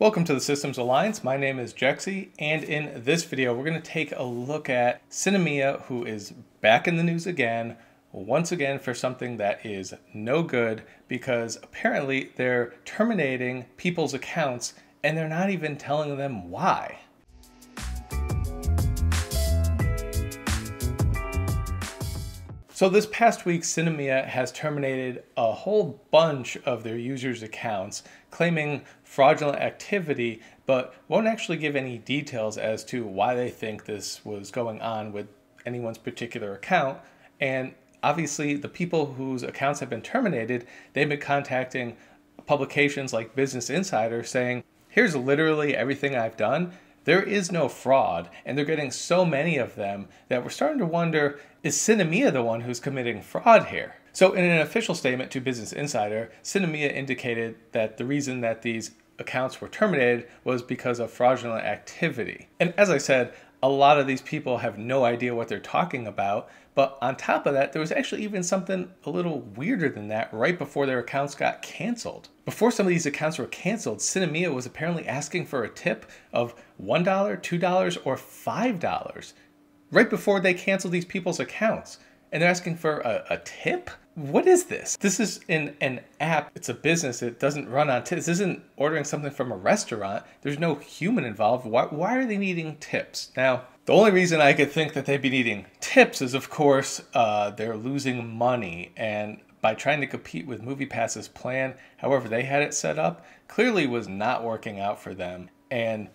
Welcome to the Systems Alliance. My name is Jexy, and in this video we're going to take a look at Sinemia, who is back in the news again, once again for something that is no good because apparently they're terminating people's accounts and they're not even telling them why. So this past week, Sinemia has terminated a whole bunch of their users' accounts, claiming fraudulent activity, but won't actually give any details as to why they think this was going on with anyone's particular account. And obviously, the people whose accounts have been terminated, they've been contacting publications like Business Insider saying, here's literally everything I've done. There is no fraud, and they're getting so many of them that we're starting to wonder, is Sinemia the one who's committing fraud here? So in an official statement to Business Insider, Sinemia indicated that the reason that these accounts were terminated was because of fraudulent activity. And as I said, a lot of these people have no idea what they're talking about, but on top of that, there was actually even something a little weirder than that right before their accounts got canceled. Before some of these accounts were canceled, Sinemia was apparently asking for a tip of $1, $2, or $5 right before they canceled these people's accounts. And they're asking for a tip? What is this? This is in an app. It's a business. It doesn't run on tips. This isn't ordering something from a restaurant. There's no human involved. Why are they needing tips? Now, the only reason I could think that they'd be needing tips is, of course, they're losing money. And by trying to compete with MoviePass's plan, however they had it set up, clearly was not working out for them. And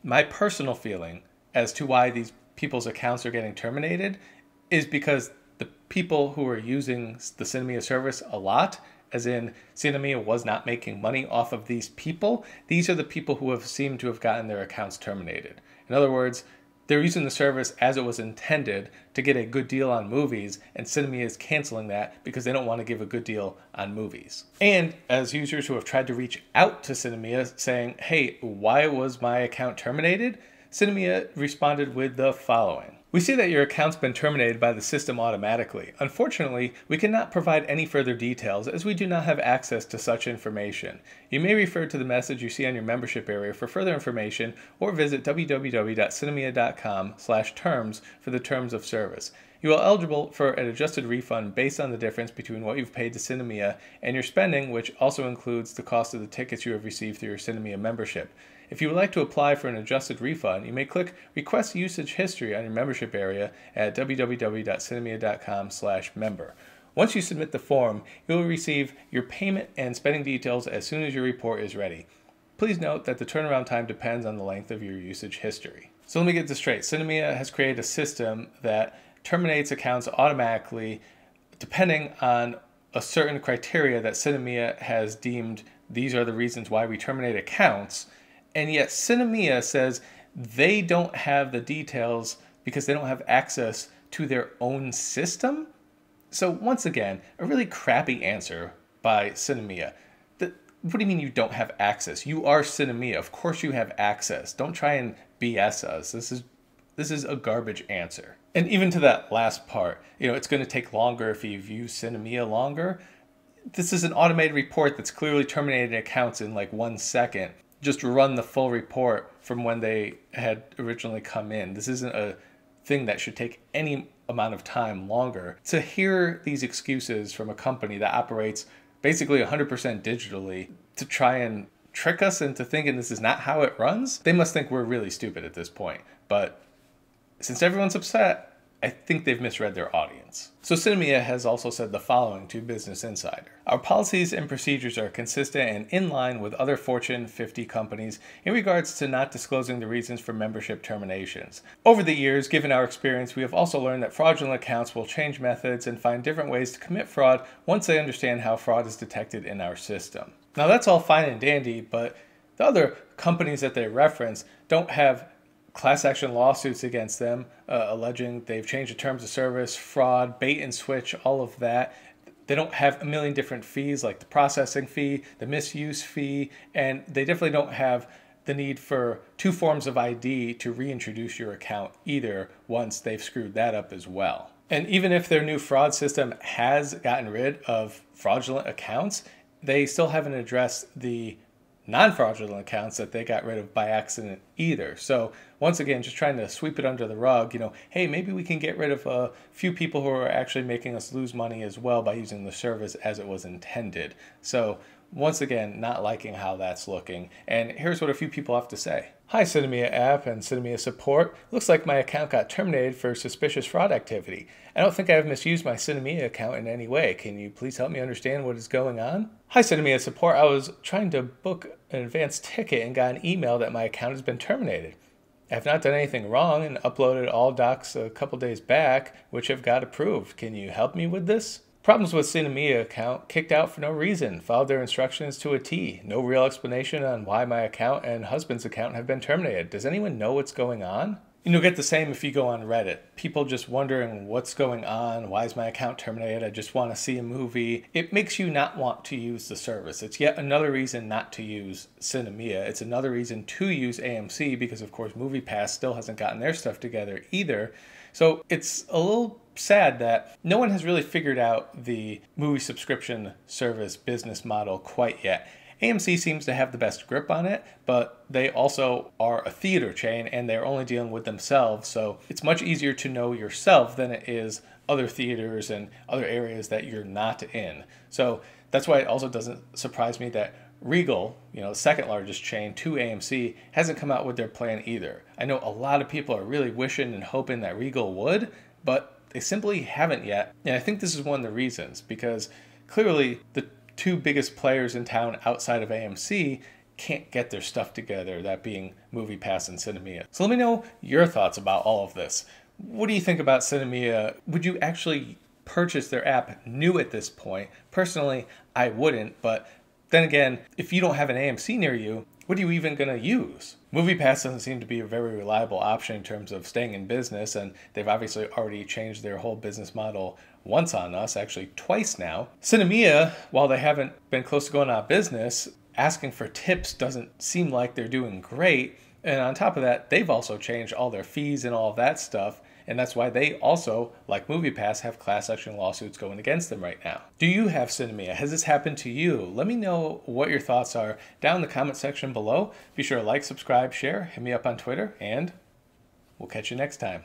my personal feeling as to why these people's accounts are getting terminated is because the people who are using the Sinemia service a lot, as in Sinemia was not making money off of these people, these are the people who have seemed to have gotten their accounts terminated. In other words, they're using the service as it was intended to get a good deal on movies, and Sinemia is canceling that because they don't want to give a good deal on movies. And as users who have tried to reach out to Sinemia saying, hey, why was my account terminated? Sinemia responded with the following. We see that your account's been terminated by the system automatically. Unfortunately, we cannot provide any further details as we do not have access to such information. You may refer to the message you see on your membership area for further information or visit www.sinemia.com/terms for the terms of service. You are eligible for an adjusted refund based on the difference between what you've paid to Sinemia and your spending, which also includes the cost of the tickets you have received through your Sinemia membership. If you would like to apply for an adjusted refund, you may click Request Usage History on your membership area at www.sinemia.com/member. Once you submit the form, you will receive your payment and spending details as soon as your report is ready. Please note that the turnaround time depends on the length of your usage history. So let me get this straight. Sinemia has created a system that terminates accounts automatically depending on a certain criteria that Sinemia has deemed these are the reasons why we terminate accounts. And yet Sinemia says they don't have the details because they don't have access to their own system. So once again, a really crappy answer by Sinemia. What do you mean you don't have access? You are Sinemia. Of course you have access. Don't try and BS us. This is a garbage answer. And even to that last part, it's going to take longer if you've used Sinemia longer. This is an automated report that's clearly terminated accounts in like 1 second. Just run the full report from when they had originally come in. This isn't a thing that should take any amount of time longer. To hear these excuses from a company that operates basically 100% digitally to try and trick us into thinking this is not how it runs, they must think we're really stupid at this point. But since everyone's upset, I think they've misread their audience. So Sinemia has also said the following to Business Insider. Our policies and procedures are consistent and in line with other Fortune 50 companies in regards to not disclosing the reasons for membership terminations. Over the years, given our experience, we have also learned that fraudulent accounts will change methods and find different ways to commit fraud once they understand how fraud is detected in our system. Now that's all fine and dandy, but the other companies that they reference don't have class action lawsuits against them, alleging they've changed the terms of service, fraud, bait and switch, all of that. They don't have a million different fees like the processing fee, the misuse fee, and they definitely don't have the need for 2 forms of ID to reintroduce your account either once they've screwed that up as well. And even if their new fraud system has gotten rid of fraudulent accounts, they still haven't addressed the non-fraudulent accounts that they got rid of by accident either. So once again, just trying to sweep it under the rug, hey, maybe we can get rid of a few people who are actually making us lose money as well by using the service as it was intended. So once again, not liking how that's looking. And here's what a few people have to say. Hi, Sinemia app and Sinemia support. Looks like my account got terminated for suspicious fraud activity. I don't think I've misused my Sinemia account in any way. Can you please help me understand what is going on? Hi, Sinemia support. I was trying to book an advance ticket and got an email that my account has been terminated. I have not done anything wrong and uploaded all docs a couple days back, which have got approved. Can you help me with this? Problems with Sinemia account, kicked out for no reason, followed their instructions to a T. No real explanation on why my account and husband's account have been terminated. Does anyone know what's going on? And you'll get the same if you go on Reddit. People just wondering what's going on, why is my account terminated, I just want to see a movie. It makes you not want to use the service. It's yet another reason not to use Sinemia. It's another reason to use AMC because of course MoviePass still hasn't gotten their stuff together either. So it's a little sad that no one has really figured out the movie subscription service business model quite yet. AMC seems to have the best grip on it, but they also are a theater chain and they're only dealing with themselves. So it's much easier to know yourself than it is other theaters and other areas that you're not in. So that's why it also doesn't surprise me that Regal, the second largest chain to AMC, hasn't come out with their plan either. I know a lot of people are really wishing and hoping that Regal would, but they simply haven't yet. And I think this is one of the reasons, because clearly the two biggest players in town outside of AMC can't get their stuff together, that being MoviePass and Sinemia. So let me know your thoughts about all of this. What do you think about Sinemia? Would you actually purchase their app new at this point? Personally, I wouldn't, but then again, if you don't have an AMC near you, what are you even going to use? MoviePass doesn't seem to be a very reliable option in terms of staying in business, and they've obviously already changed their whole business model once on us, actually twice now. Sinemia, while they haven't been close to going out of business, asking for tips doesn't seem like they're doing great. And on top of that, they've also changed all their fees and all of that stuff. And that's why they also, like MoviePass, have class action lawsuits going against them right now. Do you have Sinemia? Has this happened to you? Let me know what your thoughts are down in the comment section below. Be sure to like, subscribe, share, hit me up on Twitter, and we'll catch you next time.